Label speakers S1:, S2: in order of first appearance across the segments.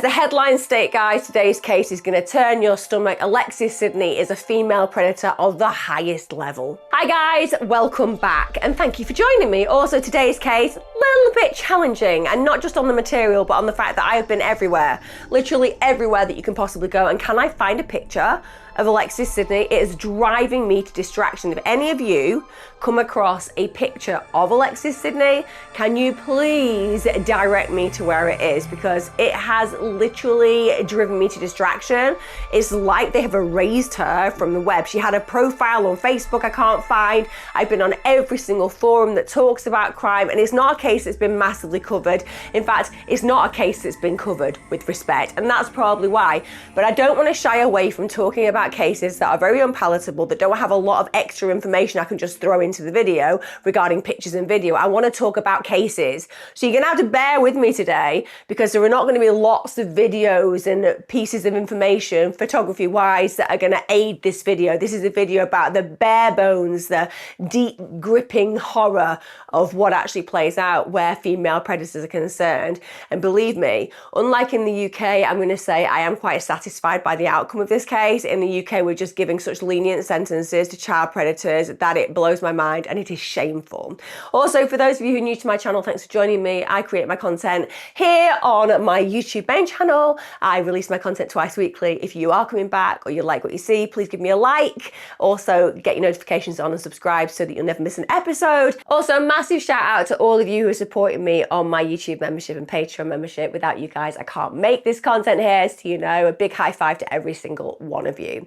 S1: As the headlines state, guys, today's case is going to turn your stomach. Elexis Sidney is a female predator of the highest level. Hi guys, welcome back and thank you for joining me. Also, today's case, a little bit challenging, and not just on the material, but on the fact that I have been everywhere, literally everywhere that you can possibly go. And can I find a picture of Elexis Sidney? It is driving me to distraction. If any of you come across a picture of Elexis Sidney, can you please direct me to where it is? Because it has literally driven me to distraction. It's like they have erased her from the web. She had a profile on Facebook I can't find. I've been on every single forum that talks about crime, and it's not a case that's been massively covered. In fact, it's not a case that's been covered with respect, and that's probably why. But I don't want to shy away from talking about cases that are very unpalatable, that don't have a lot of extra information I can just throw into the video regarding pictures and video. I want to talk about cases. So you're going to have to bear with me today, because there are not going to be lots of videos and pieces of information photography wise that are going to aid this video. This is a video about the bare bones, the deep gripping horror of what actually plays out where female predators are concerned. And believe me, unlike in the UK, I'm going to say I am quite satisfied by the outcome of this case. In the UK, we're just giving such lenient sentences to child predators that it blows my mind, and it is shameful. Also, for those of you who are new to my channel, thanks for joining me. I create my content here on my YouTube main channel. I release my content twice weekly. If you are coming back or you like what you see, please give me a like. Also, get your notifications on and subscribe so that you'll never miss an episode. Also, a massive shout out to all of you who are supporting me on my YouTube membership and Patreon membership. Without you guys, I can't make this content here. So, you know, a big high five to every single one of you.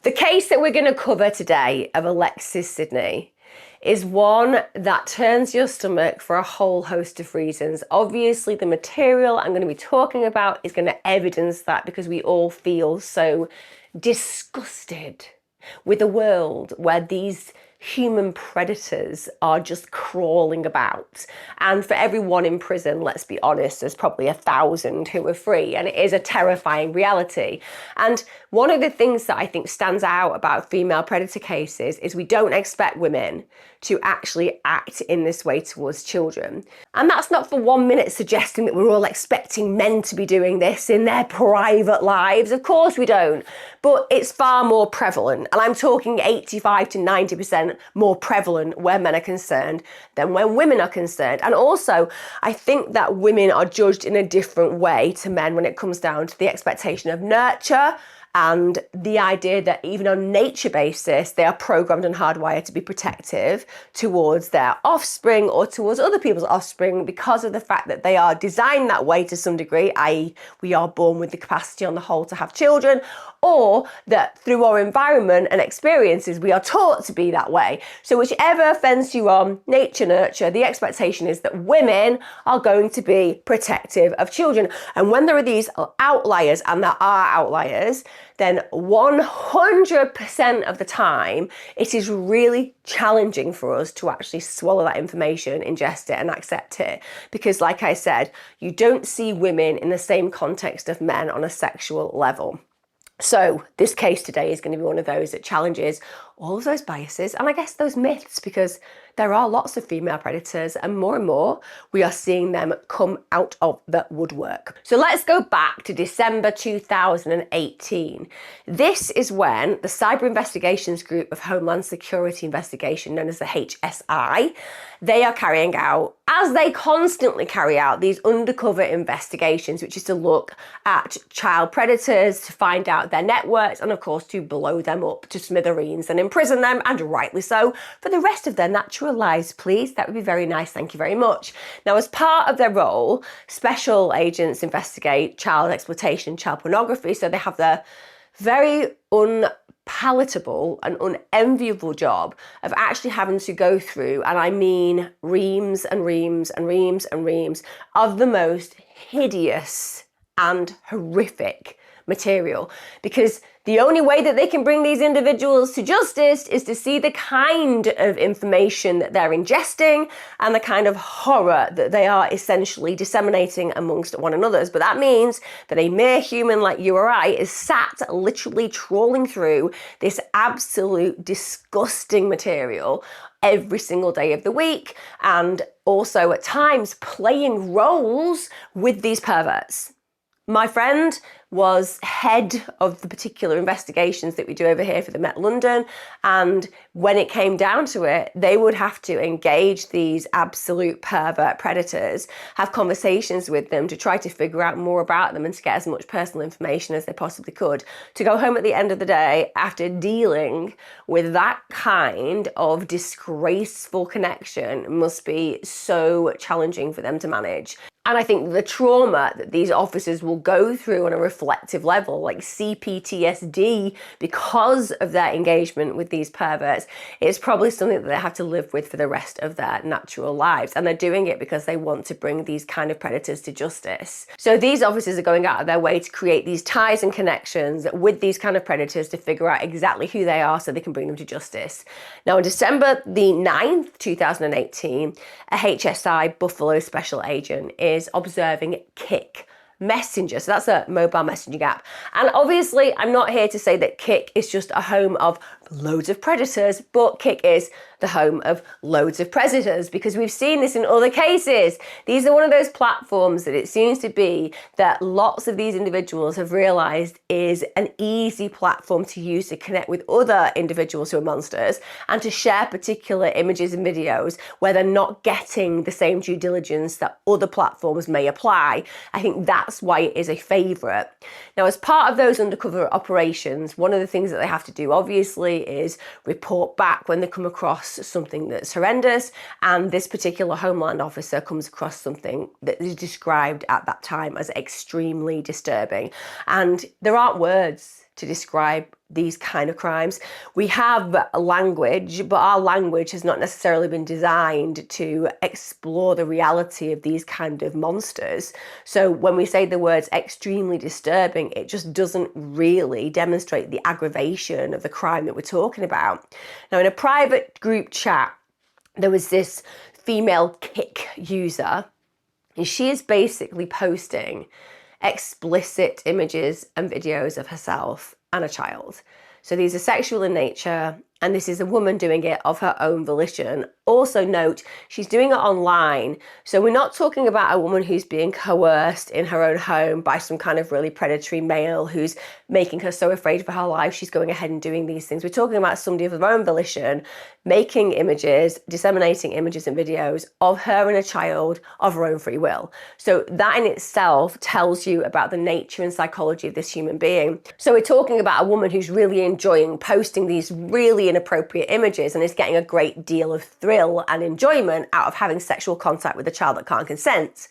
S1: The case that we're going to cover today of Elexis Sidney is one that turns your stomach for a whole host of reasons. Obviously, the material I'm going to be talking about is going to evidence that, because we all feel so disgusted with a world where these human predators are just crawling about. And for everyone in prison, let's be honest, there's probably 1,000 who are free, and it is a terrifying reality. And one of the things that I think stands out about female predator cases is we don't expect women to actually act in this way towards children. And that's not for 1 minute suggesting that we're all expecting men to be doing this in their private lives. Of course we don't. But it's far more prevalent. And I'm talking 85 to 90% more prevalent where men are concerned than when women are concerned. And also, I think that women are judged in a different way to men when it comes down to the expectation of nurture, and the idea that even on nature basis, they are programmed and hardwired to be protective towards their offspring or towards other people's offspring, because of the fact that they are designed that way to some degree, i.e. we are born with the capacity on the whole to have children, or that through our environment and experiences, we are taught to be that way. So whichever fence you're on, nature, nurture, the expectation is that women are going to be protective of children. And when there are these outliers, and there are outliers, then 100% of the time, it is really challenging for us to actually swallow that information, ingest it and accept it. Because like I said, you don't see women in the same context of men on a sexual level. So this case today is going to be one of those that challenges all of those biases and I guess those myths, because there are lots of female predators, and more we are seeing them come out of the woodwork. So let's go back to December 2018. This is when the Cyber Investigations Group of Homeland Security Investigation, known as the HSI, they are carrying out, as they constantly carry out, these undercover investigations, which is to look at child predators, to find out their networks, and of course to blow them up to smithereens and imprison them, and rightly so, for the rest of their natural lives, please. That would be very nice, thank you very much. Now, as part of their role, special agents investigate child exploitation, child pornography, so they have the very unpalatable and unenviable job of actually having to go through, and I mean reams and reams and reams and reams of the most hideous and horrific material, because the only way that they can bring these individuals to justice is to see the kind of information that they're ingesting and the kind of horror that they are essentially disseminating amongst one another. But that means that a mere human like you or I is sat literally trawling through this absolute disgusting material every single day of the week, and also at times playing roles with these perverts. My friend was head of the particular investigations that we do over here for the Met London, and when it came down to it, they would have to engage these absolute pervert predators, have conversations with them to try to figure out more about them and to get as much personal information as they possibly could, to go home at the end of the day after dealing with that kind of disgraceful connection must be so challenging for them to manage. And I think the trauma that these officers will go through on a reflective level, like CPTSD, because of their engagement with these perverts, is probably something that they have to live with for the rest of their natural lives. And they're doing it because they want to bring these kind of predators to justice. So these officers are going out of their way to create these ties and connections with these kind of predators to figure out exactly who they are so they can bring them to justice. Now, on December the 9th, 2018, a HSI Buffalo special agent is observing Kik Messenger. So that's a mobile messaging app. And obviously, I'm not here to say that Kik is just a home of loads of predators, but Kik is the home of loads of predators, because we've seen this in other cases. These are one of those platforms that it seems to be that lots of these individuals have realized is an easy platform to use to connect with other individuals who are monsters and to share particular images and videos where they're not getting the same due diligence that other platforms may apply. I think that's why it is a favorite. Now, as part of those undercover operations, one of the things that they have to do, obviously, is report back when they come across something that's horrendous, and this particular Homeland officer comes across something that is described at that time as extremely disturbing. And there aren't words to describe these kind of crimes. We have a language, but our language has not necessarily been designed to explore the reality of these kind of monsters. So when we say the words extremely disturbing, it just doesn't really demonstrate the aggravation of the crime that we're talking about. Now, in a private group chat, there was this female Kik user, and she is basically posting explicit images and videos of herself and a child. So these are sexual in nature, and this is a woman doing it of her own volition. Also note, she's doing it online. So we're not talking about a woman who's being coerced in her own home by some kind of really predatory male who's making her so afraid for her life she's going ahead and doing these things. We're talking about somebody of her own volition, making images, disseminating images and videos of her and a child of her own free will. So that in itself tells you about the nature and psychology of this human being. So we're talking about a woman who's really enjoying posting these really inappropriate images and is getting a great deal of thrill and enjoyment out of having sexual contact with a child that can't consent.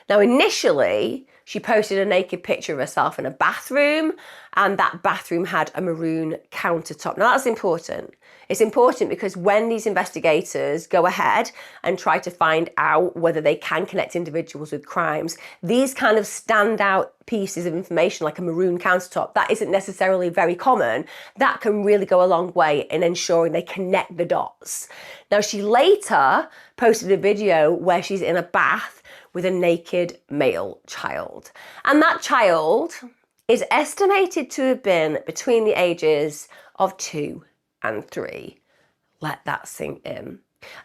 S1: Now, initially, she posted a naked picture of herself in a bathroom, and that bathroom had a maroon countertop. Now, that's important. It's important because when these investigators go ahead and try to find out whether they can connect individuals with crimes, these kind of standout pieces of information like a maroon countertop, that isn't necessarily very common. That can really go a long way in ensuring they connect the dots. Now, she later posted a video where she's in a bath with a naked male child. And that child is estimated to have been between the ages of 2 and 3. Let that sink in.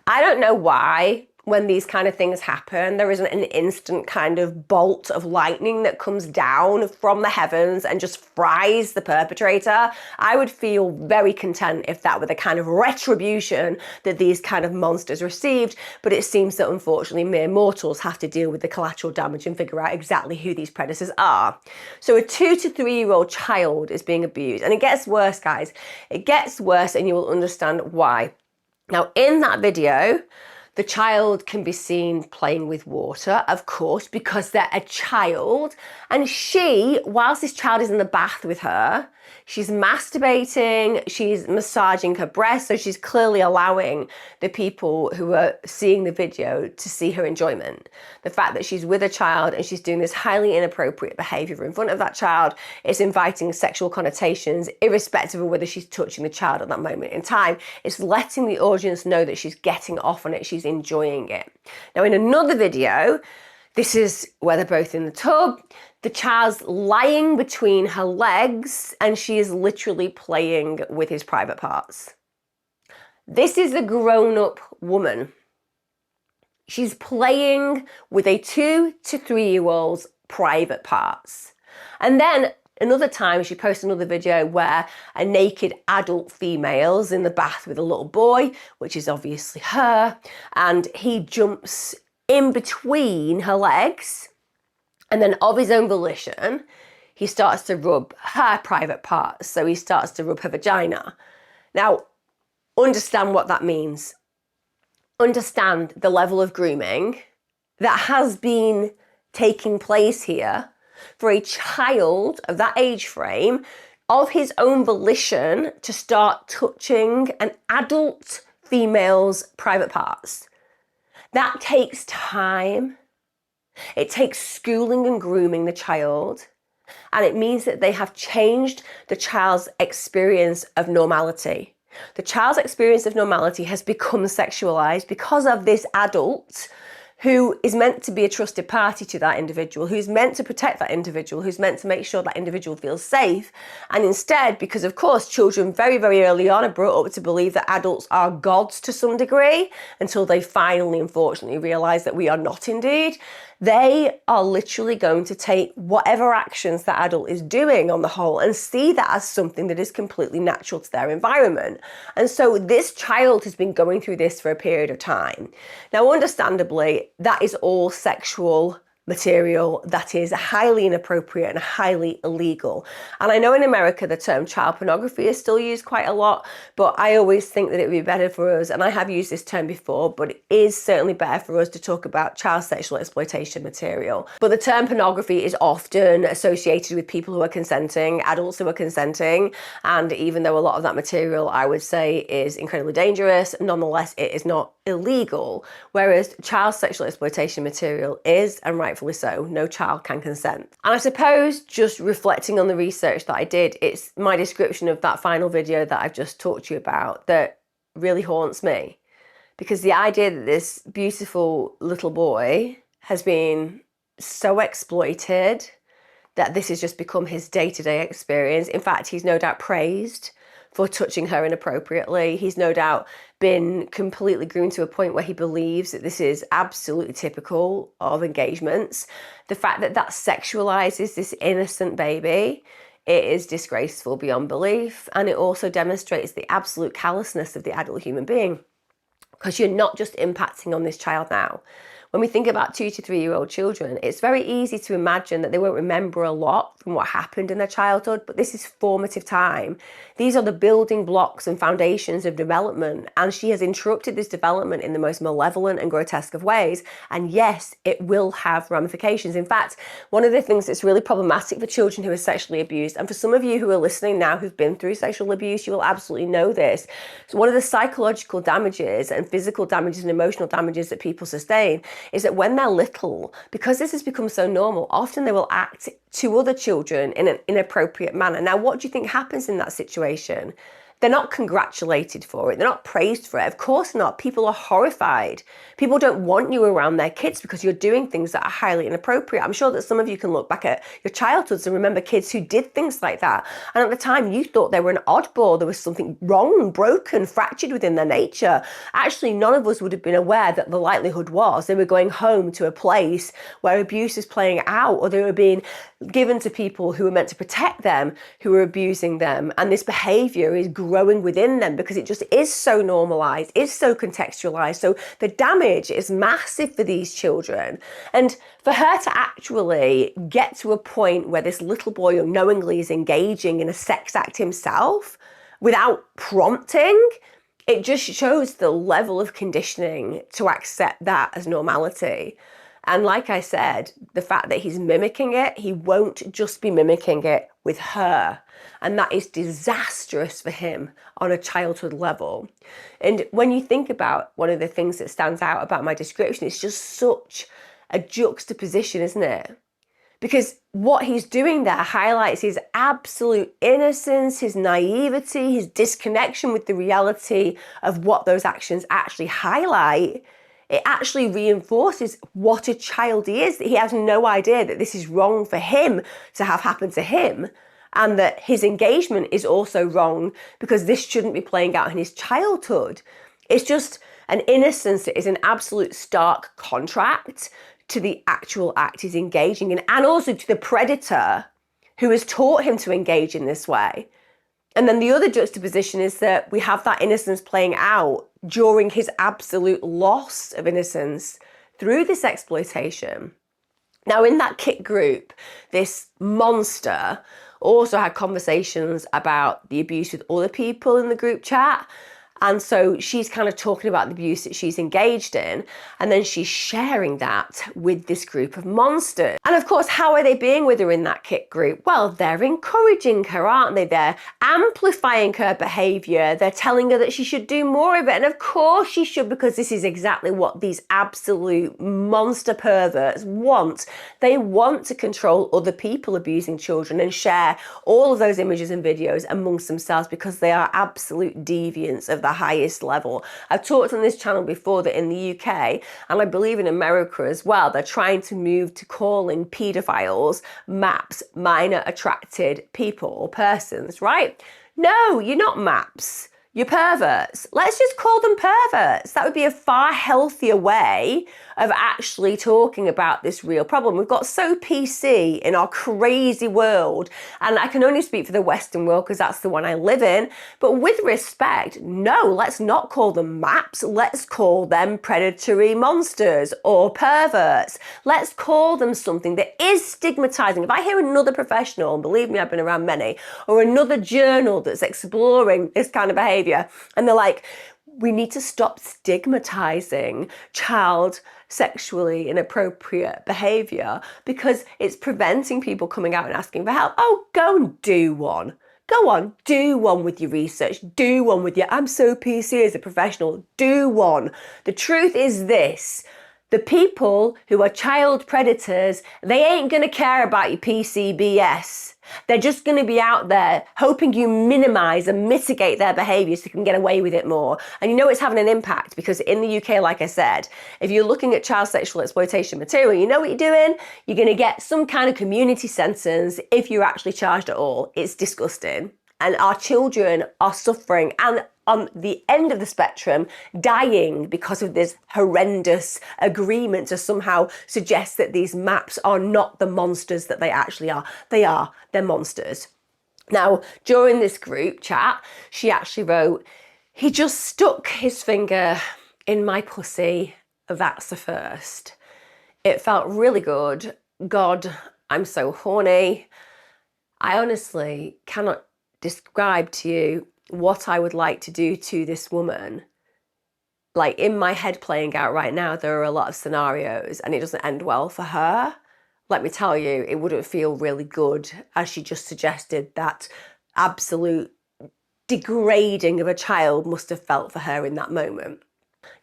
S1: I don't know why when these kind of things happen, there isn't an instant kind of bolt of lightning that comes down from the heavens and just fries the perpetrator. I would feel very content if that were the kind of retribution that these kind of monsters received, but it seems that unfortunately mere mortals have to deal with the collateral damage and figure out exactly who these predators are. So a 2 to 3 year old child is being abused, and it gets worse, guys. It gets worse, and you will understand why. Now, in that video, the child can be seen playing with water, of course, because they're a child. And she, whilst this child is in the bath with her, she's masturbating, she's massaging her breast. So she's clearly allowing the people who are seeing the video to see her enjoyment. The fact that she's with a child and she's doing this highly inappropriate behavior in front of that child is inviting sexual connotations, irrespective of whether she's touching the child at that moment in time. It's letting the audience know that she's getting off on it, she's enjoying it. Now, in another video, this is where they're both in the tub. The child's lying between her legs and she is literally playing with his private parts. This is a grown-up woman. She's playing with a 2 to 3 year old's private parts. And then another time she posted another video where a naked adult female's in the bath with a little boy, which is obviously her, and he jumps in between her legs, and then of his own volition, he starts to rub her private parts. So he starts to rub her vagina. Now, understand what that means. Understand the level of grooming that has been taking place here for a child of that age frame, of his own volition, to start touching an adult female's private parts. That takes time. It takes schooling and grooming the child. And it means that they have changed the child's experience of normality. The child's experience of normality has become sexualized because of this adult who is meant to be a trusted party to that individual, who's meant to protect that individual, who's meant to make sure that individual feels safe. And instead, because of course children very, very early on are brought up to believe that adults are gods to some degree, until they finally, unfortunately, realise that we are not indeed, they are literally going to take whatever actions that adult is doing on the whole and see that as something that is completely natural to their environment. And so this child has been going through this for a period of time. Now, understandably, that is all sexual material that is highly inappropriate and highly illegal. And I know in America the term child pornography is still used quite a lot, but I always think that it would be better for us, and I have used this term before, but it is certainly better for us to talk about child sexual exploitation material. But the term pornography is often associated with people who are consenting, adults who are consenting, and even though a lot of that material I would say is incredibly dangerous, nonetheless it is not illegal, whereas child sexual exploitation material is, and rightfully so, no child can consent. And I suppose just reflecting on the research that I did, it's my description of that final video that I've just talked to you about that really haunts me. Because the idea that this beautiful little boy has been so exploited that this has just become his day-to-day experience. In fact, he's no doubt praised for touching her inappropriately. He's no doubt been completely groomed to a point where he believes that this is absolutely typical of engagements. The fact that that sexualizes this innocent baby, it is disgraceful beyond belief. And it also demonstrates the absolute callousness of the adult human being, because you're not just impacting on this child now. When we think about 2 to 3 year old children, it's very easy to imagine that they won't remember a lot from what happened in their childhood, but this is formative time. These are the building blocks and foundations of development, and she has interrupted this development in the most malevolent and grotesque of ways. And yes, it will have ramifications. In fact, one of the things that's really problematic for children who are sexually abused, and for some of you who are listening now who've been through sexual abuse, you will absolutely know this. So one of the psychological damages and physical damages and emotional damages that people sustain is that when they're little, because this has become so normal, often they will act to other children in an inappropriate manner. Now, what do you think happens in that situation? They're not congratulated for it. They're not praised for it. Of course not. People are horrified. People don't want you around their kids because you're doing things that are highly inappropriate. I'm sure that some of you can look back at your childhoods and remember kids who did things like that. And at the time you thought they were an oddball. There was something wrong, broken, fractured within their nature. Actually, none of us would have been aware that the likelihood was they were going home to a place where abuse is playing out, or they were being given to people who were meant to protect them, who were abusing them. And this behavior is growing within them because it just is so normalized, is so contextualized. So the damage is massive for these children. And for her to actually get to a point where this little boy unknowingly is engaging in a sex act himself without prompting, it just shows the level of conditioning to accept that as normality. And like I said, the fact that he's mimicking it, he won't just be mimicking it with her. And that is disastrous for him on a childhood level. And when you think about one of the things that stands out about my description, it's just such a juxtaposition, isn't it? Because what he's doing there highlights his absolute innocence, his naivety, his disconnection with the reality of what those actions actually highlight. It actually reinforces what a child he is, that he has no idea that this is wrong for him to have happened to him, and that his engagement is also wrong because this shouldn't be playing out in his childhood. It's just an innocence that is an absolute stark contrast to the actual act he's engaging in, and also to the predator who has taught him to engage in this way. And then the other juxtaposition is that we have that innocence playing out during his absolute loss of innocence through this exploitation. Now, in that KIT group, this monster also had conversations about the abuse with other people in the group chat. And so she's kind of talking about the abuse that she's engaged in, and then she's sharing that with this group of monsters. And of course, how are they being with her in that KIT group? Well, they're encouraging her, aren't they? They're amplifying her behavior. They're telling her that she should do more of it. And of course she should, because this is exactly what these absolute monster perverts want. They want to control other people abusing children and share all of those images and videos amongst themselves, because they are absolute deviants of the highest level. I've talked on this channel before that in the UK, and I believe in America as well, they're trying to move to calling paedophiles MAPS, minor attracted people or persons, right? No, you're not MAPS. You're perverts. Let's just call them perverts. That would be a far healthier way of actually talking about this real problem. We've got so PC in our crazy world, and I can only speak for the Western world because that's the one I live in. But with respect, no, let's not call them MAPS. Let's call them predatory monsters or perverts. Let's call them something that is stigmatizing. If I hear another professional, and believe me, I've been around many, or another journal that's exploring this kind of behavior, and they're like, we need to stop stigmatizing child sexually inappropriate behavior because it's preventing people coming out and asking for help. Oh, go and do one. Go on, do one with your research. Do one with your, I'm so PC as a professional. Do one. The truth is this. The people who are child predators, they ain't going to care about your PCBS. They're just going to be out there hoping you minimize and mitigate their behavior so they can get away with it more. And you know it's having an impact because in the UK, like I said, if you're looking at child sexual exploitation material, you know what you're doing? You're going to get some kind of community sentence if you're actually charged at all. It's disgusting. And our children are suffering and on the end of the spectrum, dying because of this horrendous agreement to somehow suggest that these MAPS are not the monsters that they actually are. They're monsters. Now, during this group chat, she actually wrote, he just stuck his finger in my pussy, that's a first. It felt really good. God, I'm so horny. I honestly cannot describe to you what I would like to do to this woman. Like in my head playing out right now, there are a lot of scenarios and it doesn't end well for her. Let me tell you, it wouldn't feel really good, as she just suggested that absolute degrading of a child must have felt for her in that moment.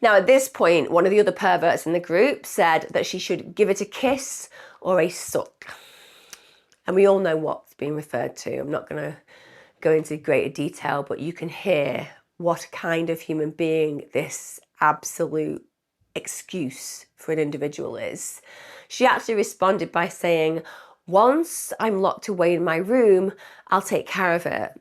S1: Now at this point, one of the other perverts in the group said that she should give it a kiss or a suck. And we all know what's being referred to. I'm not going to go into greater detail, but you can hear what kind of human being this absolute excuse for an individual is. She actually responded by saying, once I'm locked away in my room, I'll take care of it.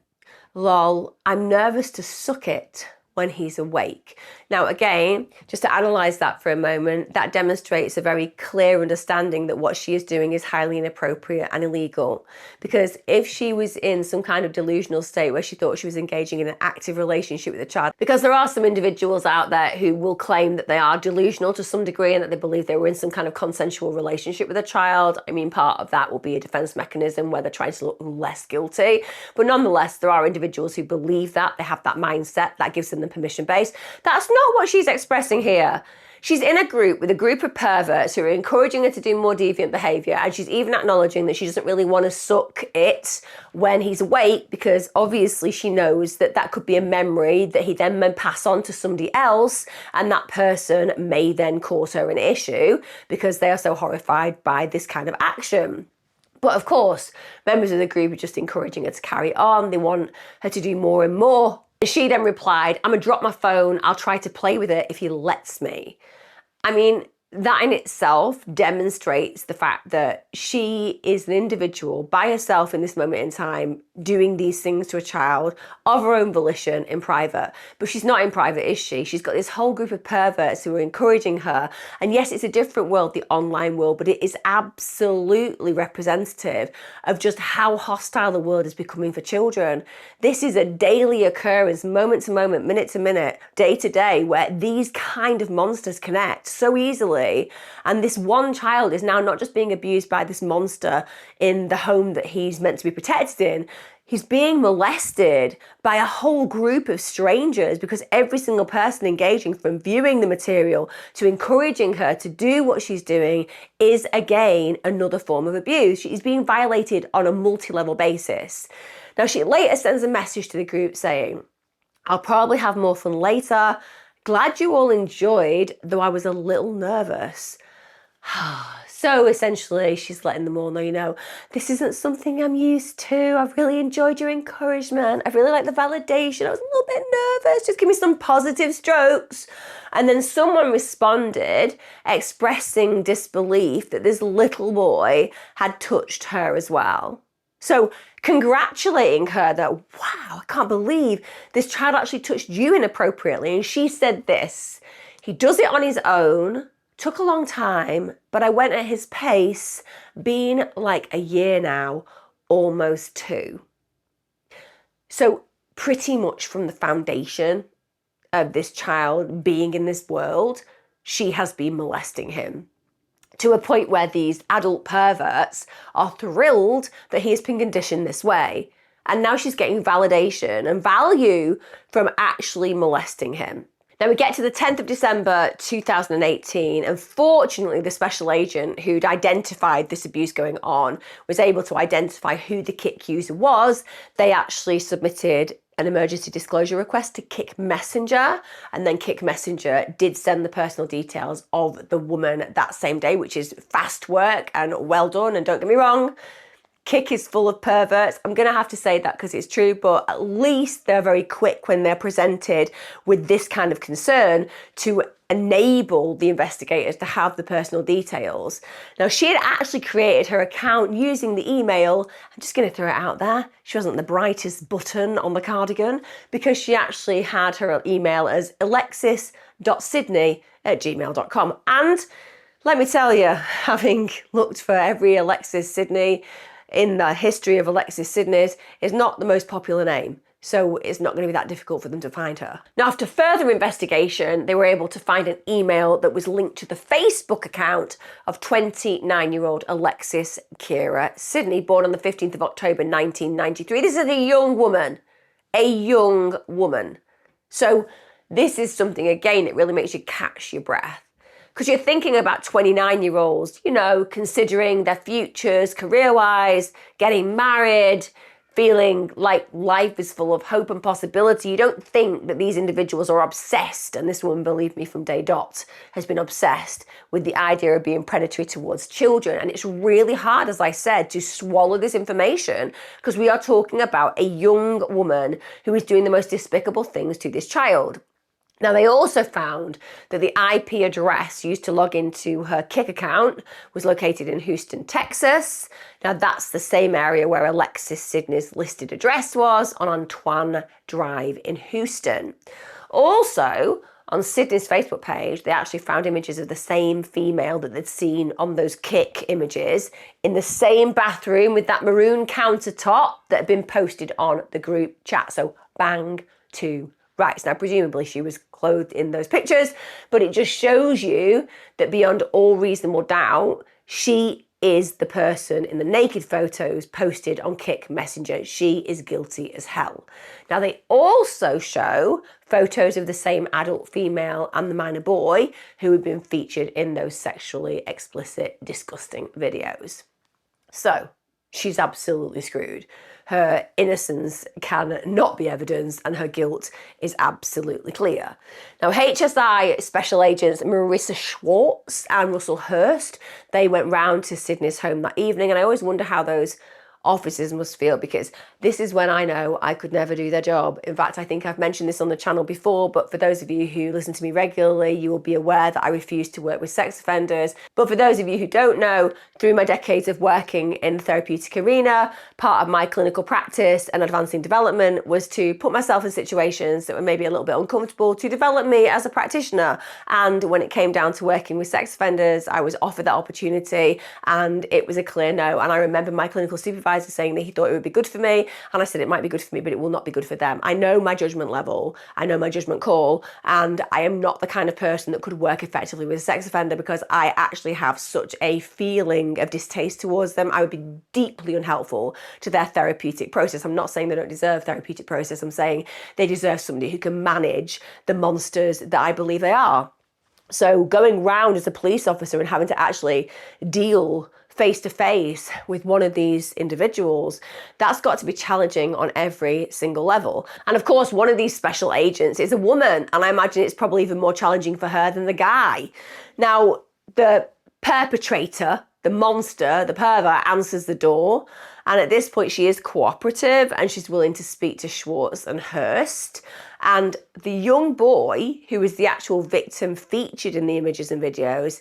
S1: Lol, I'm nervous to suck it when he's awake. Now, again, just to analyze that for a moment, that demonstrates a very clear understanding that what she is doing is highly inappropriate and illegal. Because if she was in some kind of delusional state where she thought she was engaging in an active relationship with a child, because there are some individuals out there who will claim that they are delusional to some degree and that they believe they were in some kind of consensual relationship with a child. I mean, part of that will be a defense mechanism where they're trying to look less guilty. But nonetheless, there are individuals who believe that, they have that mindset, that gives them the permission base. That's not what she's expressing here. She's in a group with a group of perverts who are encouraging her to do more deviant behavior, and she's even acknowledging that she doesn't really want to suck it when he's awake because obviously she knows that that could be a memory that he then may pass on to somebody else, and that person may then cause her an issue because they are so horrified by this kind of action. But of course, members of the group are just encouraging her to carry on. They want her to do more and more. She then replied, I'm gonna drop my phone. I'll try to play with it if he lets me. I mean, that in itself demonstrates the fact that she is an individual by herself in this moment in time doing these things to a child of her own volition in private. But she's not in private, is she? She's got this whole group of perverts who are encouraging her. And yes, it's a different world, the online world, but it is absolutely representative of just how hostile the world is becoming for children. This is a daily occurrence, moment to moment, minute to minute, day to day, where these kind of monsters connect so easily. And this one child is now not just being abused by this monster in the home that he's meant to be protected in, he's being molested by a whole group of strangers, because every single person engaging, from viewing the material to encouraging her to do what she's doing, is again another form of abuse. She's being violated on a multi-level basis. Now, she later sends a message to the group saying, "I'll probably have more fun later. Glad you all enjoyed, though I was a little nervous." So essentially, she's letting them all know, this isn't something I'm used to. I've really enjoyed your encouragement. I really like the validation. I was a little bit nervous. Just give me some positive strokes. And then someone responded expressing disbelief that this little boy had touched her as well. So congratulating her that, wow, I can't believe this child actually touched you inappropriately. And she said this: "He does it on his own, took a long time, but I went at his pace, been like a year now, almost 2. So pretty much from the foundation of this child being in this world, she has been molesting him, to a point where these adult perverts are thrilled that he has been conditioned this way. And now she's getting validation and value from actually molesting him. Now we get to the 10th of December 2018, and fortunately the special agent who'd identified this abuse going on was able to identify who the Kik user was. They actually submitted an emergency disclosure request to Kik Messenger, and then Kik Messenger did send the personal details of the woman that same day, which is fast work and well done. And don't get me wrong, Kik is full of perverts. I'm going to have to say that because it's true, but at least they're very quick when they're presented with this kind of concern to enable the investigators to have the personal details. Now, she had actually created her account using the email. I'm just going to throw it out there. She wasn't the brightest button on the cardigan, because she actually had her email as alexis.sidney@gmail.com. And let me tell you, having looked for every Elexis Sidney in the history of Elexis Sidneys, is not the most popular name. So it's not going to be that difficult for them to find her. Now, after further investigation, they were able to find an email that was linked to the Facebook account of 29-year-old Elexis Kira Sidney, born on the 15th of October 1993. This is a young woman. A young woman. So this is something, again, that really makes you catch your breath. Because you're thinking about 29-year-olds, considering their futures, career-wise, getting married, feeling like life is full of hope and possibility. You don't think that these individuals are obsessed, and this woman, believe me, from day dot, has been obsessed with the idea of being predatory towards children. And it's really hard, as I said, to swallow this information, because we are talking about a young woman who is doing the most despicable things to this child. Now, they also found that the IP address used to log into her Kik account was located in Houston, Texas. Now, that's the same area where Elexis Sidney's listed address was, on Antoine Drive in Houston. Also, on Sidney's Facebook page, they actually found images of the same female that they'd seen on those Kik images in the same bathroom with that maroon countertop that had been posted on the group chat. So, bang to rights. Now, presumably she was clothed in those pictures, but it just shows you that beyond all reasonable doubt, she is the person in the naked photos posted on Kik Messenger. She is guilty as hell. Now, they also show photos of the same adult female and the minor boy who had been featured in those sexually explicit, disgusting videos. So, she's absolutely screwed. Her innocence can not be evidenced, and her guilt is absolutely clear. Now, HSI Special Agents Marissa Schwartz and Russell Hurst, they went round to Sidney's home that evening, and I always wonder how those officers must feel, because this is when I know I could never do their job. In fact, I think I've mentioned this on the channel before, but for those of you who listen to me regularly, you will be aware that I refuse to work with sex offenders. But for those of you who don't know, through my decades of working in the therapeutic arena, part of my clinical practice and advancing development was to put myself in situations that were maybe a little bit uncomfortable to develop me as a practitioner. And when it came down to working with sex offenders, I was offered that opportunity and it was a clear no. And I remember my clinical supervisor saying that he thought it would be good for me. And I said, it might be good for me, but it will not be good for them. I know my judgment level, I know my judgment call, and I am not the kind of person that could work effectively with a sex offender because I actually have such a feeling of distaste towards them. I would be deeply unhelpful to their therapeutic process. I'm not saying they don't deserve therapeutic process. I'm saying they deserve somebody who can manage the monsters that I believe they are. So going round as a police officer and having to actually deal face to face with one of these individuals, that's got to be challenging on every single level. And of course, one of these special agents is a woman, and I imagine it's probably even more challenging for her than the guy. Now, the perpetrator, the monster, the pervert, answers the door. And at this point, she is cooperative and she's willing to speak to Schwartz and Hurst. And the young boy, who is the actual victim featured in the images and videos,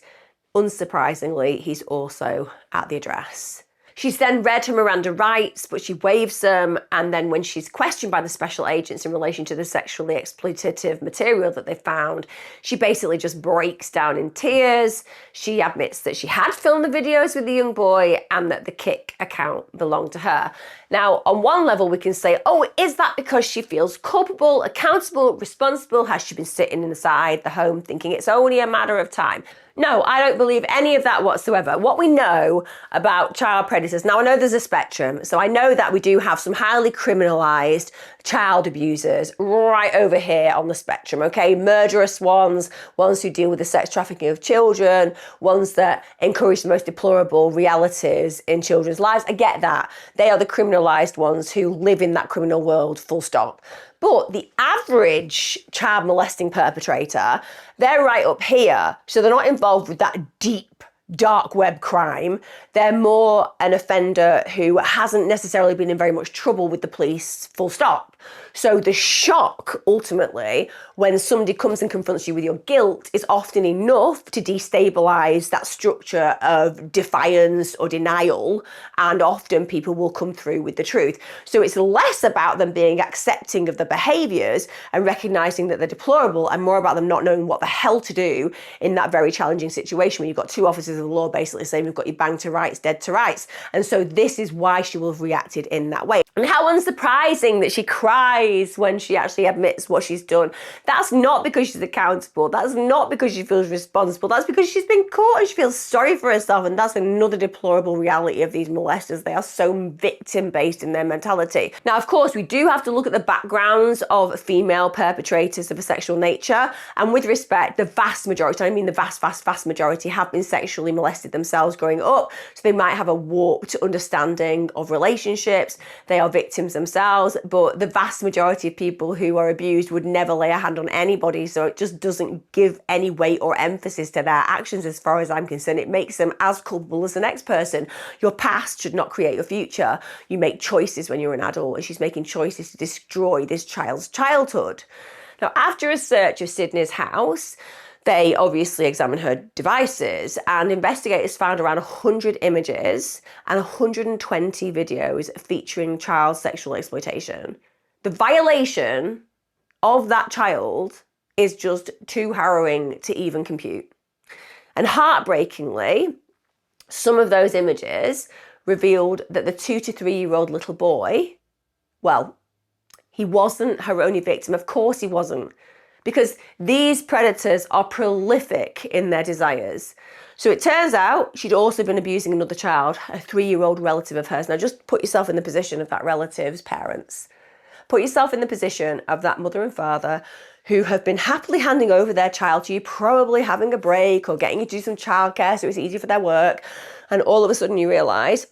S1: unsurprisingly, he's also at the address. She's then read her Miranda rights, but she waives them. And then when she's questioned by the special agents in relation to the sexually exploitative material that they found, she basically just breaks down in tears. She admits that she had filmed the videos with the young boy and that the Kik account belonged to her. Now, on one level, we can say, oh, is that because she feels culpable, accountable, responsible? Has she been sitting inside the home thinking it's only a matter of time? No, I don't believe any of that whatsoever. What we know about child predators, now I know there's a spectrum, so I know that we do have some highly criminalised child abusers right over here on the spectrum, okay? Murderous ones, ones who deal with the sex trafficking of children, ones that encourage the most deplorable realities in children's lives. I get that. They are the criminalised ones who live in that criminal world, full stop. But the average child molesting perpetrator, they're right up here. So they're not involved with that deep, dark web crime. They're more an offender who hasn't necessarily been in very much trouble with the police, full stop. So the shock, ultimately, when somebody comes and confronts you with your guilt is often enough to destabilise that structure of defiance or denial, and often people will come through with the truth. So it's less about them being accepting of the behaviours and recognising that they're deplorable, and more about them not knowing what the hell to do in that very challenging situation when you've got two officers of the law basically saying we've got you banged to rights, dead to rights. And so this is why she will have reacted in that way. And how unsurprising that she cries when she actually admits what she's done. That's not because she's accountable. That's not because she feels responsible. That's because she's been caught and she feels sorry for herself. And that's another deplorable reality of these molesters. They are so victim-based in their mentality. Now, of course, we do have to look at the backgrounds of female perpetrators of a sexual nature. And with respect, the vast majority, I mean the vast majority, have been sexually molested themselves growing up. So they might have a warped understanding of relationships. They are victims themselves, but the vast majority of people who are abused would never lay a hand on anybody, so it just doesn't give any weight or emphasis to their actions as far as I'm concerned. It makes them as culpable as the next person. Your past should not create your future. You make choices when you're an adult, and she's making choices to destroy this child's childhood. Now, after a search of Sidney's house, they obviously examined her devices, and investigators found around 100 images and 120 videos featuring child sexual exploitation. The violation of that child is just too harrowing to even compute. And heartbreakingly, some of those images revealed that the 2 to 3 year old little boy, well, he wasn't her only victim. Of course he wasn't, because these predators are prolific in their desires. So it turns out she'd also been abusing another child, a 3-year-old relative of hers. Now just put yourself in the position of that relative's parents. Put yourself in the position of that mother and father who have been happily handing over their child to you, probably having a break or getting you to do some childcare so it's easy for their work. And all of a sudden you realise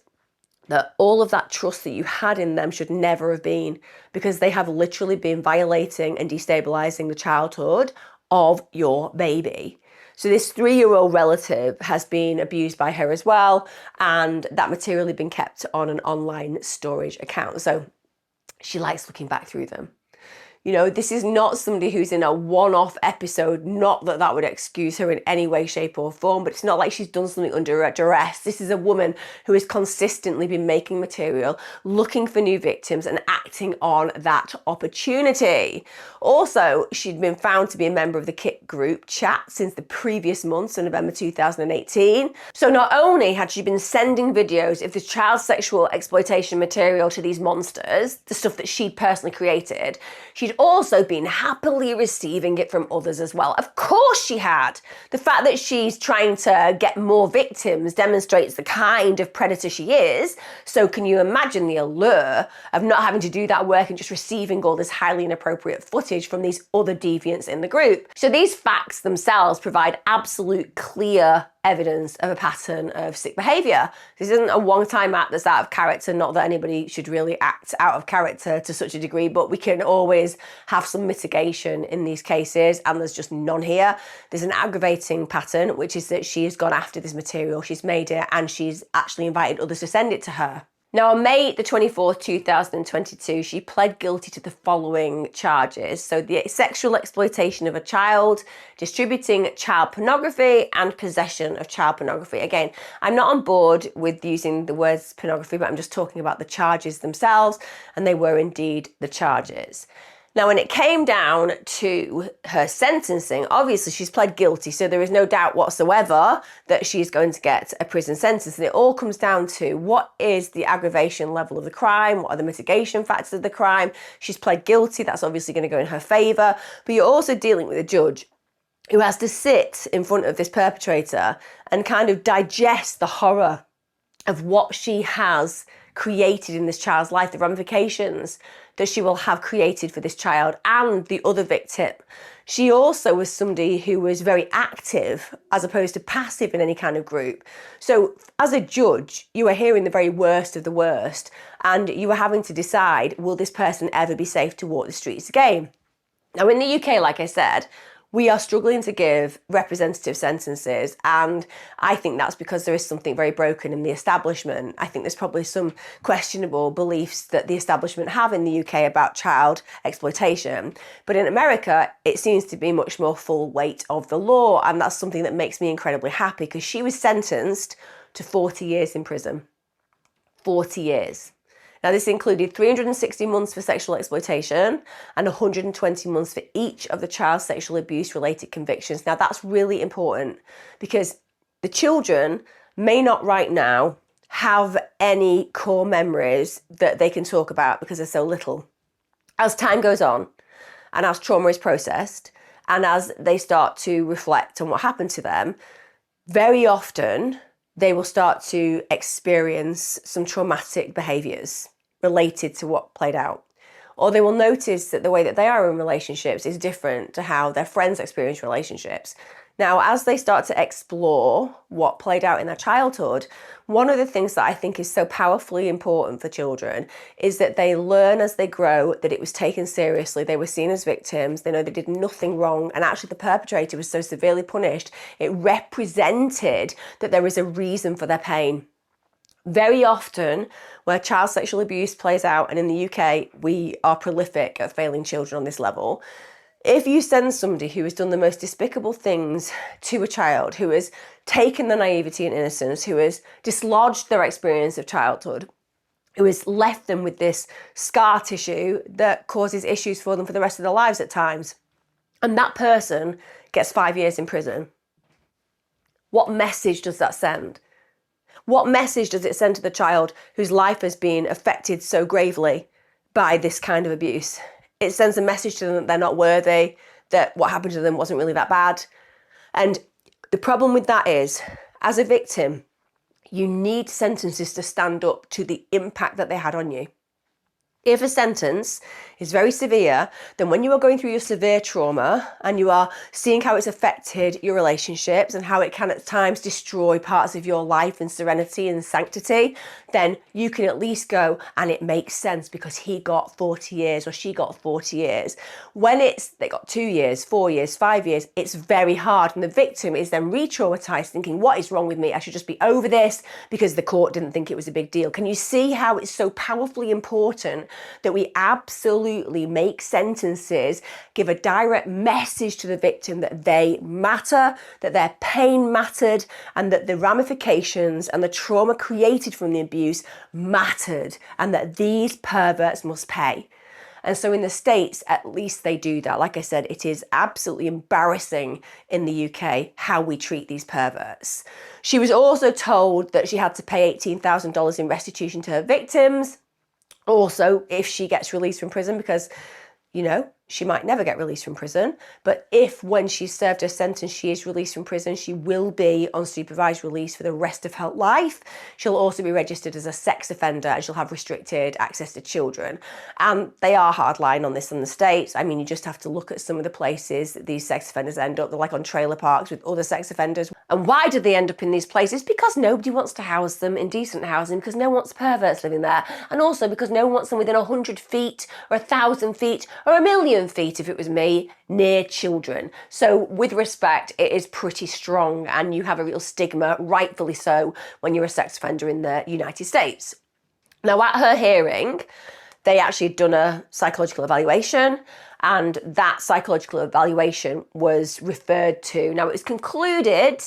S1: that all of that trust that you had in them should never have been, because they have literally been violating and destabilising the childhood of your baby. So this 3-year-old relative has been abused by her as well, and that material had been kept on an online storage account. So she likes looking back through them. You know, this is not somebody who's in a one-off episode, not that that would excuse her in any way, shape or form, but it's not like she's done something under duress. This is a woman who has consistently been making material, looking for new victims and acting on that opportunity. Also, she'd been found to be a member of the Kit group chat since the previous month, so November 2018. So not only had she been sending videos of the child sexual exploitation material to these monsters, the stuff that she'd personally created, she'd also been happily receiving it from others as well. Of course she had. The fact that she's trying to get more victims demonstrates the kind of predator she is. So can you imagine the allure of not having to do that work and just receiving all this highly inappropriate footage from these other deviants in the group? So these facts themselves provide absolute clear evidence of a pattern of sick behaviour. This isn't a one-time act that's out of character, not that anybody should really act out of character to such a degree, but we can always have some mitigation in these cases, and there's just none here. There's an aggravating pattern, which is that she has gone after this material, she's made it, and she's actually invited others to send it to her. Now, on May the 24th, 2022, she pled guilty to the following charges. So the sexual exploitation of a child, distributing child pornography, and possession of child pornography. Again, I'm not on board with using the words pornography, but I'm just talking about the charges themselves, and they were indeed the charges. Now, when it came down to her sentencing, obviously she's pled guilty, so there is no doubt whatsoever that she's going to get a prison sentence. And it all comes down to what is the aggravation level of the crime, what are the mitigation factors of the crime. She's pled guilty, that's obviously going to go in her favour, but you're also dealing with a judge who has to sit in front of this perpetrator and kind of digest the horror of what she has created in this child's life, the ramifications that she will have created for this child and the other victim. She also was somebody who was very active as opposed to passive in any kind of group. So as a judge, you are hearing the very worst of the worst, and you are having to decide, will this person ever be safe to walk the streets again? Now, in the UK, like I said, we are struggling to give representative sentences, and I think that's because there is something very broken in the establishment. I think there's probably some questionable beliefs that the establishment have in the UK about child exploitation. But in America, it seems to be much more full weight of the law, and that's something that makes me incredibly happy, because she was sentenced to 40 years in prison. 40 years. Now, this included 360 months for sexual exploitation and 120 months for each of the child sexual abuse related convictions. Now, that's really important because the children may not right now have any core memories that they can talk about because they're so little. As time goes on and as trauma is processed and as they start to reflect on what happened to them, very often they will start to experience some traumatic behaviours related to what played out. Or they will notice that the way that they are in relationships is different to how their friends experience relationships. Now, as they start to explore what played out in their childhood, one of the things that I think is so powerfully important for children is that they learn as they grow that it was taken seriously, they were seen as victims, they know they did nothing wrong, and actually the perpetrator was so severely punished, it represented that there is a reason for their pain. Very often, where child sexual abuse plays out, and in the UK, we are prolific at failing children on this level, if you send somebody who has done the most despicable things to a child, who has taken the naivety and innocence, who has dislodged their experience of childhood, who has left them with this scar tissue that causes issues for them for the rest of their lives at times, and that person gets 5 years in prison, what message does that send? What message does it send to the child whose life has been affected so gravely by this kind of abuse? It sends a message to them that they're not worthy, that what happened to them wasn't really that bad. And the problem with that is, as a victim, you need sentences to stand up to the impact that they had on you. If a sentence is very severe, then when you are going through your severe trauma and you are seeing how it's affected your relationships and how it can at times destroy parts of your life and serenity and sanctity, then you can at least go, and it makes sense because he got 40 years or she got 40 years. When they got 2 years, 4 years, 5 years, it's very hard. And the victim is then re-traumatized thinking, what is wrong with me? I should just be over this because the court didn't think it was a big deal. Can you see how it's so powerfully important that we absolutely make sentences give a direct message to the victim that they matter, that their pain mattered, and that the ramifications and the trauma created from the abuse mattered, and that these perverts must pay. And so in the States, at least they do that. Like I said, it is absolutely embarrassing in the UK how we treat these perverts. She was also told that she had to pay $18,000 in restitution to her victims. Also, if she gets released from prison, because, you know, she might never get released from prison, but if when she's served her sentence, she is released from prison, she will be on supervised release for the rest of her life. She'll also be registered as a sex offender and she'll have restricted access to children. And they are hardline on this in the States. I mean, you just have to look at some of the places that these sex offenders end up. They're like on trailer parks with other sex offenders. And why do they end up in these places? Because nobody wants to house them in decent housing, because no one wants perverts living there. And also because no one wants them within 100 feet or 1,000 feet or 1,000,000 feet, if it was me, near children. So with respect, it is pretty strong, and you have a real stigma, rightfully so, when you're a sex offender in the United States. Now, at her hearing, they actually had done a psychological evaluation, and that psychological evaluation was referred to. Now, it was concluded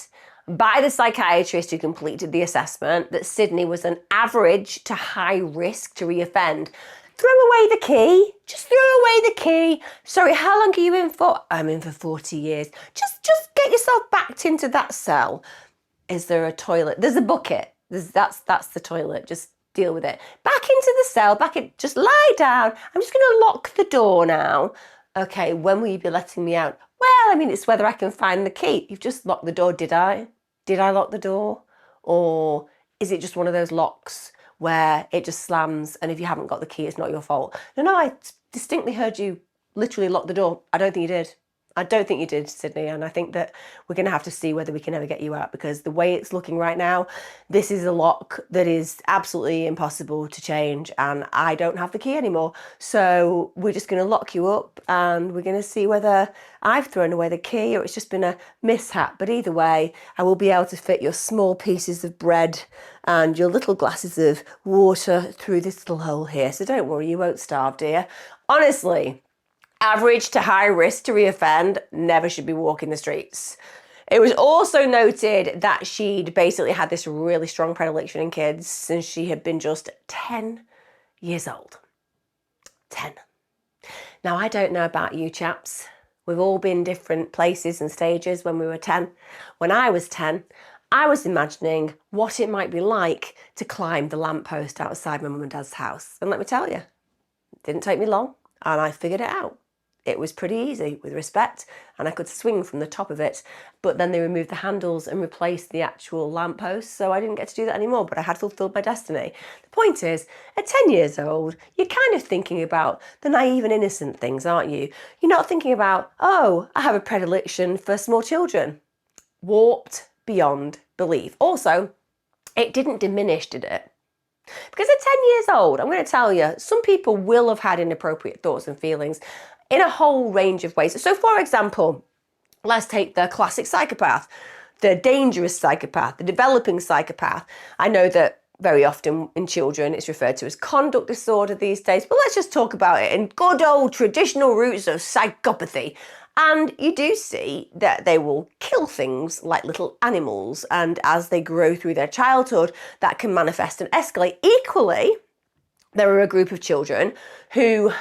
S1: by the psychiatrist who completed the assessment that Sidney was an average to high risk to reoffend. Throw away the key. Just throw away the key. Sorry, how long are you in for? I'm in for 40 years. Just get yourself backed into that cell. Is there a toilet? There's a bucket. That's the toilet. Just deal with it. Back into the cell. Just lie down. I'm just going to lock the door now. Okay, when will you be letting me out? Well, I mean, it's whether I can find the key. You've just locked the door, did I? Did I lock the door? Or is it just one of those locks where it just slams, and if you haven't got the key, it's not your fault? No, I distinctly heard you literally lock the door. I don't think you did. I don't think you did, Sidney, and I think that we're going to have to see whether we can ever get you out, because the way it's looking right now, this is a lock that is absolutely impossible to change, and I don't have the key anymore. So we're just going to lock you up, and we're going to see whether I've thrown away the key or it's just been a mishap. But either way, I will be able to fit your small pieces of bread and your little glasses of water through this little hole here. So don't worry, you won't starve, dear. Honestly, average to high risk to reoffend, never should be walking the streets. It was also noted that she'd basically had this really strong predilection in kids since she had been just 10 years old. 10. Now, I don't know about you chaps. We've all been different places and stages when we were 10. When I was 10, I was imagining what it might be like to climb the lamppost outside my mum and dad's house. And let me tell you, it didn't take me long, and I figured it out. It was pretty easy, with respect, and I could swing from the top of it. But then they removed the handles and replaced the actual lamppost, so I didn't get to do that anymore, but I had fulfilled my destiny. The point is, at 10 years old, you're kind of thinking about the naive and innocent things, aren't you? You're not thinking about, oh, I have a predilection for small children. Warped beyond belief. Also, it didn't diminish, did it? Because at 10 years old, I'm going to tell you, some people will have had inappropriate thoughts and feelings in a whole range of ways. So for example, let's take the classic psychopath, the dangerous psychopath, the developing psychopath. I know that very often in children it's referred to as conduct disorder these days, but let's just talk about it in good old traditional roots of psychopathy. And you do see that they will kill things like little animals, and as they grow through their childhood, that can manifest and escalate. Equally, there are a group of children who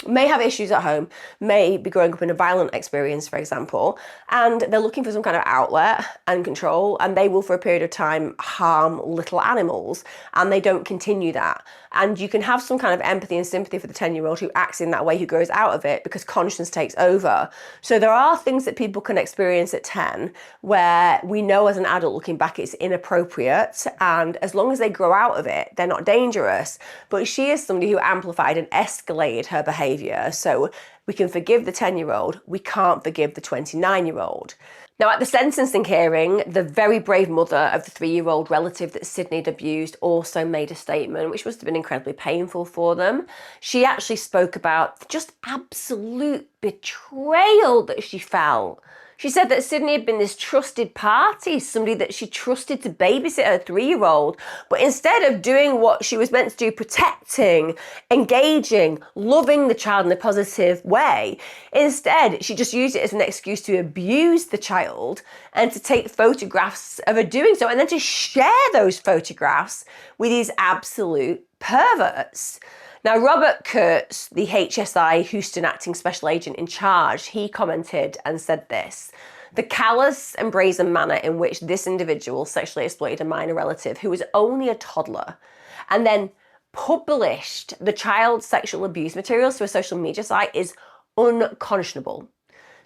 S1: may have issues at home, may be growing up in a violent experience, for example, and they're looking for some kind of outlet and control, and they will, for a period of time, harm little animals, and they don't continue that. And you can have some kind of empathy and sympathy for the 10-year-old who acts in that way, who grows out of it, because conscience takes over. So there are things that people can experience at 10 where we know as an adult looking back it's inappropriate, and as long as they grow out of it, they're not dangerous. But she is somebody who amplified and escalated her behaviour. So we can forgive the 10-year-old, we can't forgive the 29-year-old. Now, at the sentencing hearing, the very brave mother of the 3-year-old relative that Sidney had abused also made a statement, which must have been incredibly painful for them. She actually spoke about just absolute betrayal that she felt. She said that Sidney had been this trusted party, somebody that she trusted to babysit her 3-year-old, but instead of doing what she was meant to do, protecting, engaging, loving the child in a positive way, instead she just used it as an excuse to abuse the child and to take photographs of her doing so, and then to share those photographs with these absolute perverts. Now, Robert Kurtz, the HSI Houston acting special agent in charge, he commented and said this: the callous and brazen manner in which this individual sexually exploited a minor relative who was only a toddler and then published the child's sexual abuse materials to a social media site is unconscionable.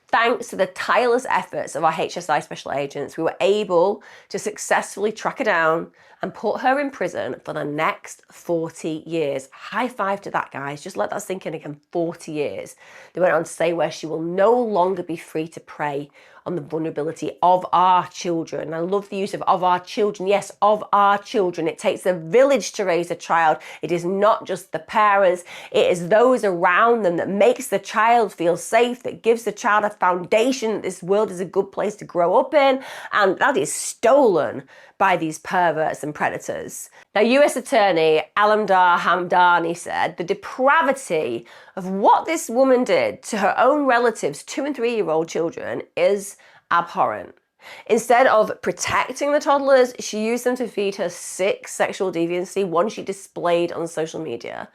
S1: Thanks to the tireless efforts of our HSI special agents, we were able to successfully track her down and put her in prison for the next 40 years. High five to that, guys. Just let that sink in again. 40 years. They went on to say where she will no longer be free to prey on the vulnerability of our children. And I love the use of our children. Yes, of our children. It takes a village to raise a child. It is not just the parents. It is those around them that makes the child feel safe, that gives the child a foundation that this world is a good place to grow up in. And that is stolen by these perverts and predators. Now, US Attorney Alamdar Hamdani said the depravity of what this woman did to her own relatives, 2- and 3-year-old children, is abhorrent. Instead of protecting the toddlers, she used them to feed her sick sexual deviancy, one she displayed on social media.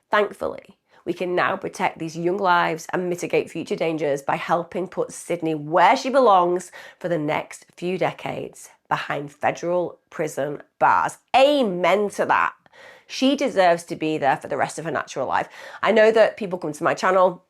S1: Thankfully, we can now protect these young lives and mitigate future dangers by helping put Sidney where she belongs for the next few decades, behind federal prison bars. Amen to that. She deserves to be there for the rest of her natural life. I know that people come to my channel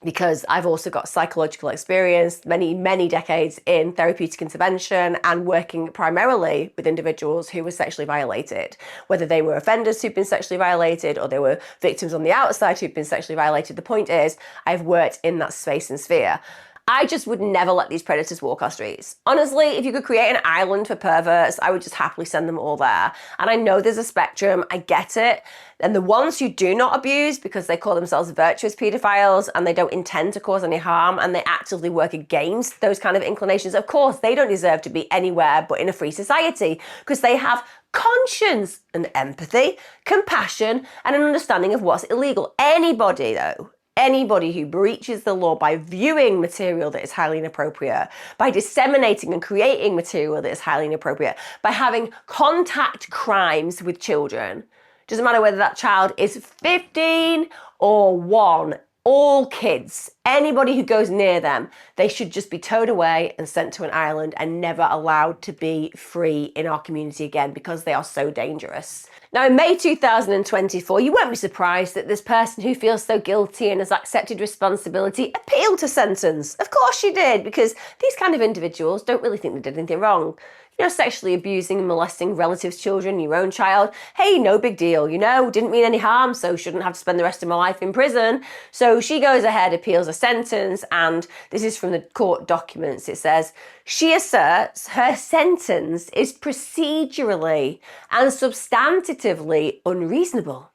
S1: because I've also got psychological experience, many decades in therapeutic intervention and working primarily with individuals who were sexually violated, whether they were offenders who've been sexually violated or they were victims on the outside who've been sexually violated. The point is, I've worked in that space and sphere. I just would never let these predators walk our streets. Honestly, if you could create an island for perverts, I would just happily send them all there. And I know there's a spectrum, I get it. And the ones who do not abuse because they call themselves virtuous paedophiles and they don't intend to cause any harm and they actively work against those kind of inclinations, of course, they don't deserve to be anywhere but in a free society because they have conscience and empathy, compassion, and an understanding of what's illegal. Anybody, though, anybody who breaches the law by viewing material that is highly inappropriate, by disseminating and creating material that is highly inappropriate, by having contact crimes with children, doesn't matter whether that child is 15 or 1, all kids, anybody who goes near them, they should just be towed away and sent to an island and never allowed to be free in our community again because they are so dangerous. Now, in May 2024, you won't be surprised that this person who feels so guilty and has accepted responsibility appealed to sentence. Of course she did, because these kind of individuals don't really think they did anything wrong. You know, sexually abusing and molesting relatives' children, your own child, hey, no big deal, you know, didn't mean any harm, so shouldn't have to spend the rest of my life in prison. So she goes ahead, appeals a sentence, and this is from the court documents. It says, she asserts her sentence is procedurally and substantively unreasonable.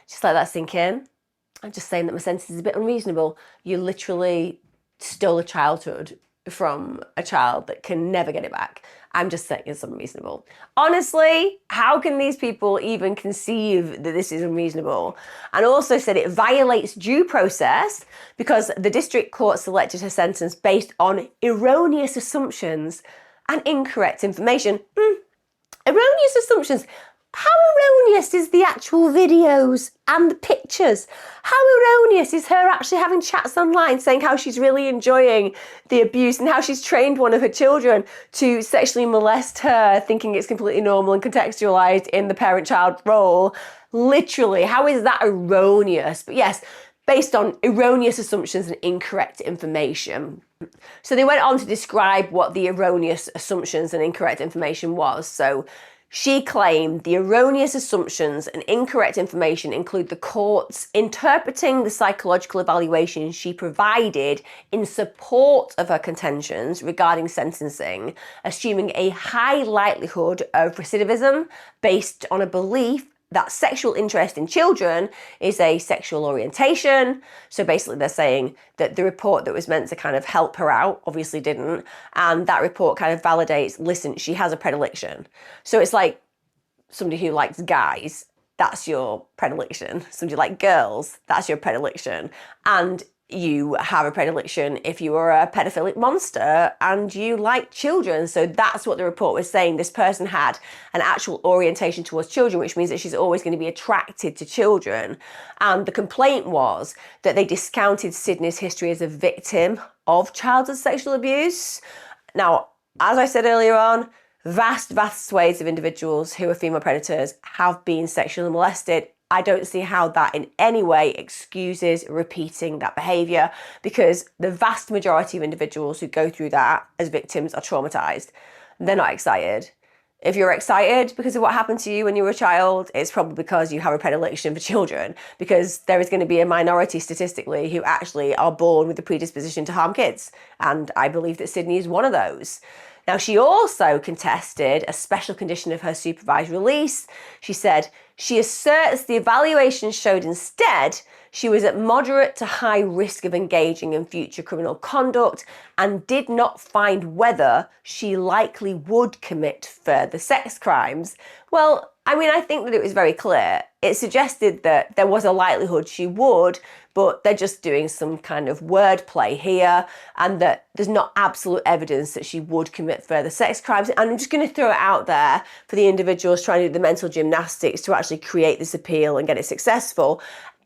S1: Just let that sink in. I'm just saying that my sentence is a bit unreasonable. You literally stole a childhood from a child that can never get it back. I'm just saying it's unreasonable. Honestly, how can these people even conceive that this is unreasonable? And also said it violates due process because the district court selected her sentence based on erroneous assumptions and incorrect information. Erroneous assumptions. How erroneous is the actual videos and the pictures? How erroneous is her actually having chats online saying how she's really enjoying the abuse and how she's trained one of her children to sexually molest her, thinking it's completely normal and contextualized in the parent-child role? Literally, how is that erroneous? But yes, based on erroneous assumptions and incorrect information. So they went on to describe what the erroneous assumptions and incorrect information was. So she claimed the erroneous assumptions and incorrect information include the courts interpreting the psychological evaluation she provided in support of her contentions regarding sentencing, assuming a high likelihood of recidivism based on a belief that sexual interest in children is a sexual orientation. So basically they're saying that the report that was meant to kind of help her out obviously didn't. And that report kind of validates, listen, she has a predilection. So it's like somebody who likes guys, that's your predilection. Somebody like girls, that's your predilection. And you have a predilection if you are a pedophilic monster and you like children. So that's what the report was saying. This person had an actual orientation towards children, which means that she's always going to be attracted to children. And the complaint was that they discounted Sidney's history as a victim of childhood sexual abuse. Now, as I said earlier on, vast swathes of individuals who are female predators have been sexually molested. I don't see how that in any way excuses repeating that behaviour, because the vast majority of individuals who go through that as victims are traumatised. They're not excited. If you're excited because of what happened to you when you were a child, it's probably because you have a predilection for children, because there is going to be a minority statistically who actually are born with a predisposition to harm kids. And I believe that Sidney is one of those. Now, she also contested a special condition of her supervised release. She said she asserts the evaluation showed instead she was at moderate to high risk of engaging in future criminal conduct and did not find whether she likely would commit further sex crimes. Well, I mean, I think that it was very clear. It suggested that there was a likelihood she would, but they're just doing some kind of wordplay here, and that there's not absolute evidence that she would commit further sex crimes. And I'm just going to throw it out there for the individuals trying to do the mental gymnastics to actually create this appeal and get it successful.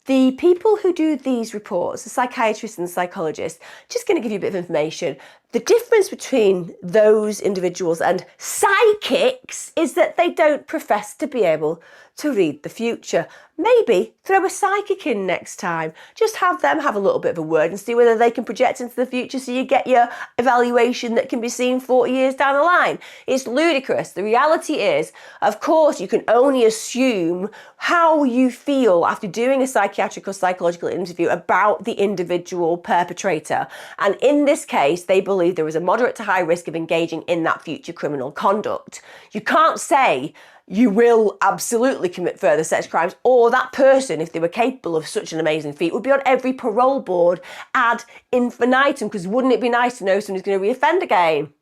S1: The people who do these reports, the psychiatrists and the psychologists, just going to give you a bit of information. The difference between those individuals and psychics is that they don't profess to be able to read the future. Maybe throw a psychic in next time. Just have them have a little bit of a word and see whether they can project into the future so you get your evaluation that can be seen 40 years down the line. It's ludicrous. The reality is, of course, you can only assume how you feel after doing a psychiatric or psychological interview about the individual perpetrator. And in this case, they believe there was a moderate to high risk of engaging in that future criminal conduct. You can't say you will absolutely commit further sex crimes, or that person, if they were capable of such an amazing feat, would be on every parole board ad infinitum, because wouldn't it be nice to know someone's going to reoffend again?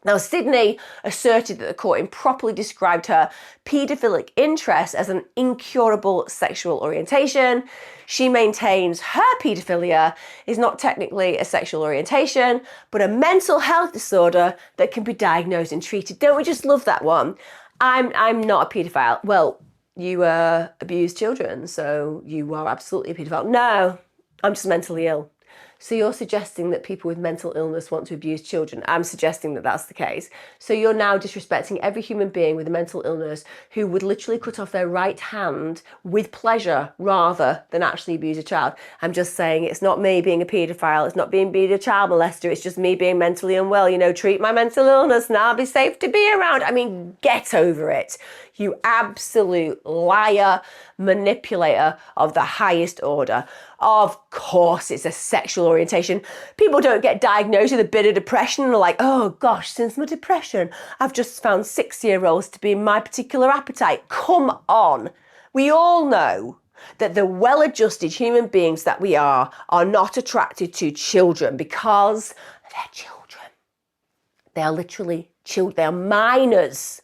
S1: Now, Sidney asserted that the court improperly described her paedophilic interest as an incurable sexual orientation. She maintains her paedophilia is not technically a sexual orientation, but a mental health disorder that can be diagnosed and treated. Don't we just love that one? I'm not a paedophile. Well, you abuse children, so you are absolutely a paedophile. No, I'm just mentally ill. So you're suggesting that people with mental illness want to abuse children. I'm suggesting that that's the case. So you're now disrespecting every human being with a mental illness who would literally cut off their right hand with pleasure rather than actually abuse a child. I'm just saying it's not me being a paedophile. It's not being a child molester. It's just me being mentally unwell. You know, treat my mental illness and I'll be safe to be around. I mean, get over it. You absolute liar, manipulator of the highest order. Of course, it's a sexual orientation. People don't get diagnosed with a bit of depression and are like, oh gosh, since my depression, I've just found 6-year-olds to be my particular appetite. Come on. We all know that the well-adjusted human beings that we are not attracted to children because they're children. They are literally children. They are minors.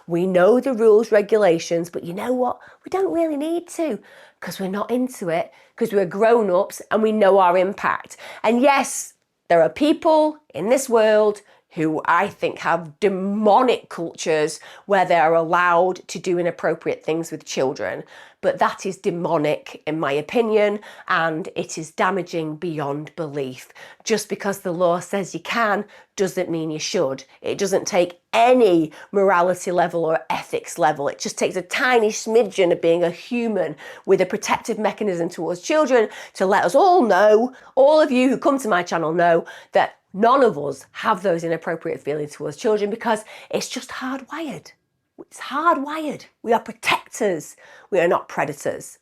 S1: We know the rules, regulations, but you know what? We don't really need to, because we're not into it, because we're grown-ups and we know our impact. And yes, there are people in this world who I think have demonic cultures where they are allowed to do inappropriate things with children. But that is demonic, in my opinion, and it is damaging beyond belief. Just because the law says you can doesn't mean you should. It doesn't take any morality level or ethics level. It just takes a tiny smidgen of being a human with a protective mechanism towards children to let us all know, all of you who come to my channel know, that none of us have those inappropriate feelings towards children because it's just hardwired. It's hardwired. We are protectors. We are not predators.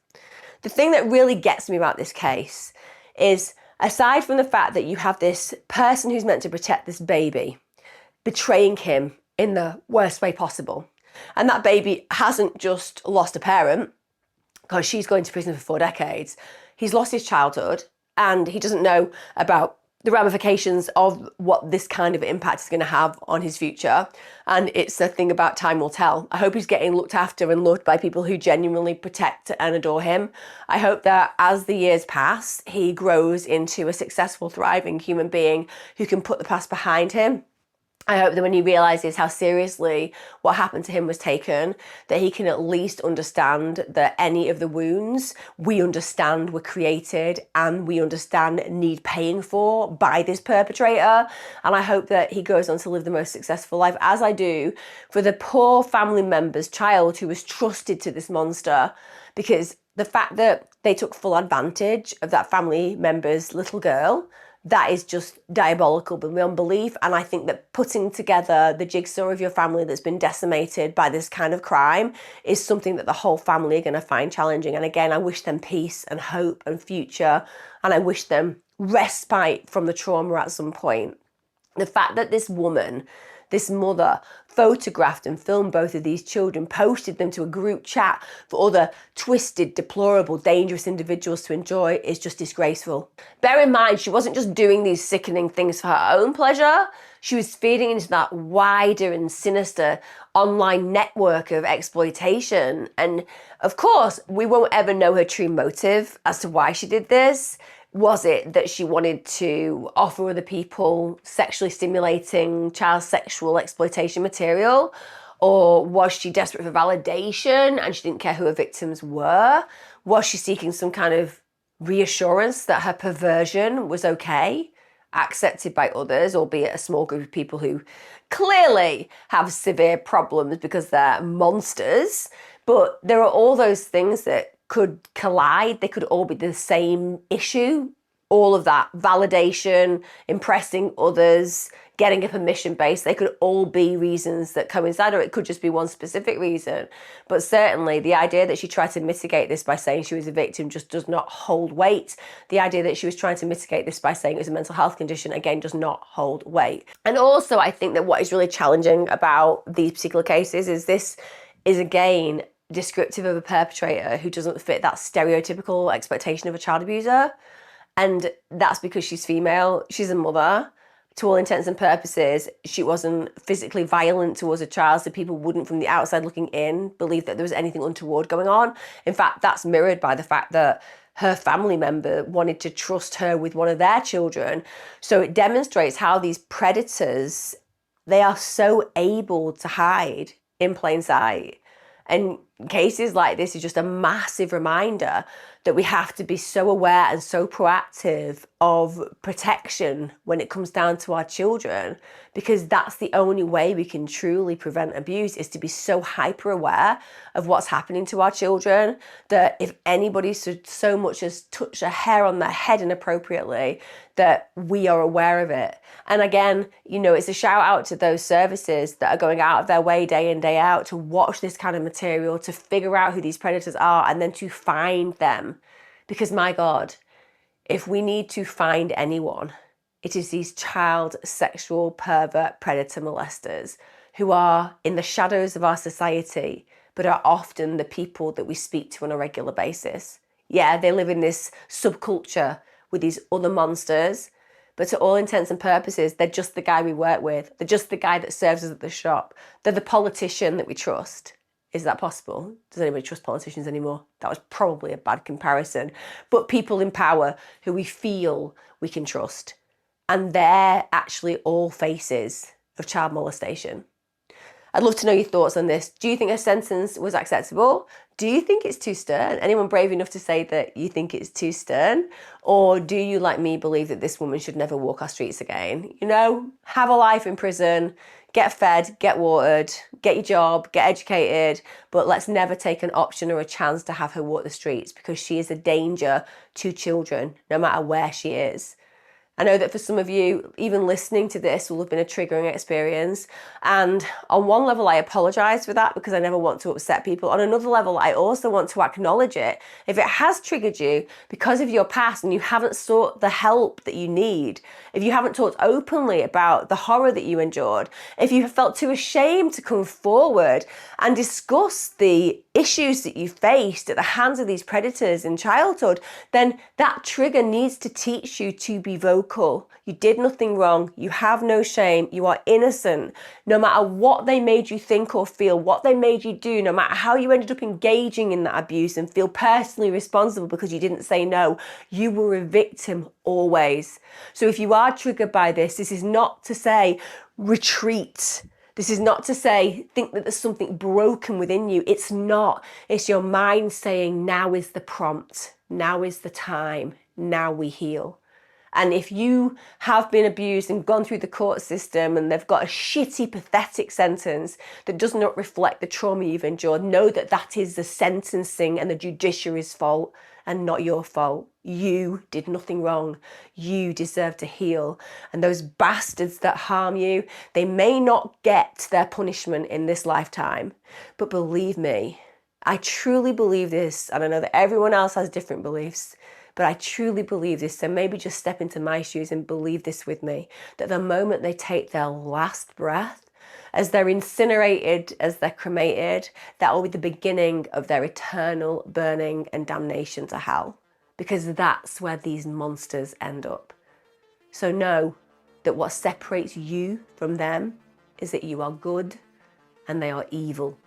S1: The thing that really gets me about this case is, aside from the fact that you have this person who's meant to protect this baby betraying him in the worst way possible, and that baby hasn't just lost a parent because she's going to prison for 4 decades. He's lost his childhood and he doesn't know about the ramifications of what this kind of impact is going to have on his future. And it's a thing about time will tell. I hope he's getting looked after and loved by people who genuinely protect and adore him. I hope that as the years pass, he grows into a successful, thriving human being who can put the past behind him. I hope that when he realises how seriously what happened to him was taken, that he can at least understand that any of the wounds we understand were created and we understand need paying for by this perpetrator. And I hope that he goes on to live the most successful life, as I do for the poor family member's child who was trusted to this monster, because the fact that they took full advantage of that family member's little girl, that is just diabolical beyond belief. And I think that putting together the jigsaw of your family that's been decimated by this kind of crime is something that the whole family are going to find challenging. And again, I wish them peace and hope and future, and I wish them respite from the trauma at some point. The fact that this woman, this mother, photographed and filmed both of these children, posted them to a group chat for other twisted, deplorable, dangerous individuals to enjoy is just disgraceful. Bear in mind, she wasn't just doing these sickening things for her own pleasure. She was feeding into that wider and sinister online network of exploitation. And of course, we won't ever know her true motive as to why she did this. Was it that she wanted to offer other people sexually stimulating child sexual exploitation material? Or was she desperate for validation and she didn't care who her victims were? Was she seeking some kind of reassurance that her perversion was okay, accepted by others, albeit a small group of people who clearly have severe problems because they're monsters? But there are all those things that could collide. They could all be the same issue. All of that validation, impressing others, getting a permission base, they could all be reasons that coincide, or it could just be one specific reason. But certainly the idea that she tried to mitigate this by saying she was a victim just does not hold weight. The idea that she was trying to mitigate this by saying it was a mental health condition, again, does not hold weight. And also, I think that what is really challenging about these particular cases is this is, again, descriptive of a perpetrator who doesn't fit that stereotypical expectation of a child abuser. And that's because she's female, she's a mother. To all intents and purposes, she wasn't physically violent towards a child, so people wouldn't, from the outside looking in, believe that there was anything untoward going on. In fact, that's mirrored by the fact that her family member wanted to trust her with one of their children. So it demonstrates how these predators, they are so able to hide in plain sight. And cases like this is just a massive reminder that we have to be so aware and so proactive of protection when it comes down to our children, because that's the only way we can truly prevent abuse, is to be so hyper aware of what's happening to our children that if anybody should so much as touch a hair on their head inappropriately, that we are aware of it. And again, you know, it's a shout out to those services that are going out of their way day in, day out to watch this kind of material, to figure out who these predators are and then to find them. Because my God, if we need to find anyone, it is these child sexual pervert predator molesters who are in the shadows of our society, but are often the people that we speak to on a regular basis. Yeah, they live in this subculture with these other monsters, but to all intents and purposes, they're just the guy we work with. They're just the guy that serves us at the shop. They're the politician that we trust. Is that possible? Does anybody trust politicians anymore? That was probably a bad comparison. But people in power who we feel we can trust. And they're actually all faces of child molestation. I'd love to know your thoughts on this. Do you think her sentence was acceptable? Do you think it's too stern? Anyone brave enough to say that you think it's too stern? Or do you, like me, believe that this woman should never walk our streets again? You know, have a life in prison, get fed, get watered, get your job, get educated, but let's never take an option or a chance to have her walk the streets, because she is a danger to children, no matter where she is. I know that for some of you, even listening to this will have been a triggering experience. And on one level, I apologise for that because I never want to upset people. On another level, I also want to acknowledge it. If it has triggered you because of your past and you haven't sought the help that you need, if you haven't talked openly about the horror that you endured, if you have felt too ashamed to come forward and discuss the issues that you faced at the hands of these predators in childhood, then that trigger needs to teach you to be vocal. You did nothing wrong. You have no shame. You are innocent. No matter what they made you think or feel, what they made you do, no matter how you ended up engaging in that abuse and feel personally responsible because you didn't say no, you were a victim always. So if you are triggered by this, this is not to say retreat. This is not to say think that there's something broken within you. It's not. It's your mind saying now is the prompt. Now is the time. Now we heal. And if you have been abused and gone through the court system and they've got a shitty, pathetic sentence that does not reflect the trauma you've endured, know that that is the sentencing and the judiciary's fault and not your fault. You did nothing wrong. You deserve to heal. And those bastards that harm you, they may not get their punishment in this lifetime. But believe me, I truly believe this, and I know that everyone else has different beliefs, but I truly believe this, so maybe just step into my shoes and believe this with me, that the moment they take their last breath, as they're incinerated, as they're cremated, that will be the beginning of their eternal burning and damnation to hell, because that's where these monsters end up. So know that what separates you from them is that you are good and they are evil.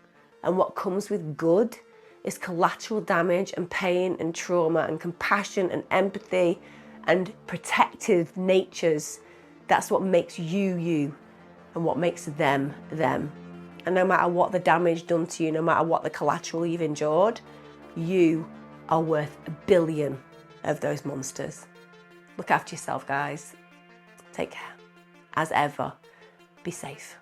S1: And what comes with good is collateral damage and pain and trauma and compassion and empathy and protective natures. That's what makes you, you, and what makes them, them. And no matter what the damage done to you, no matter what the collateral you've endured, you are worth 1 billion of those monsters. Look after yourself, guys. Take care. As ever, be safe.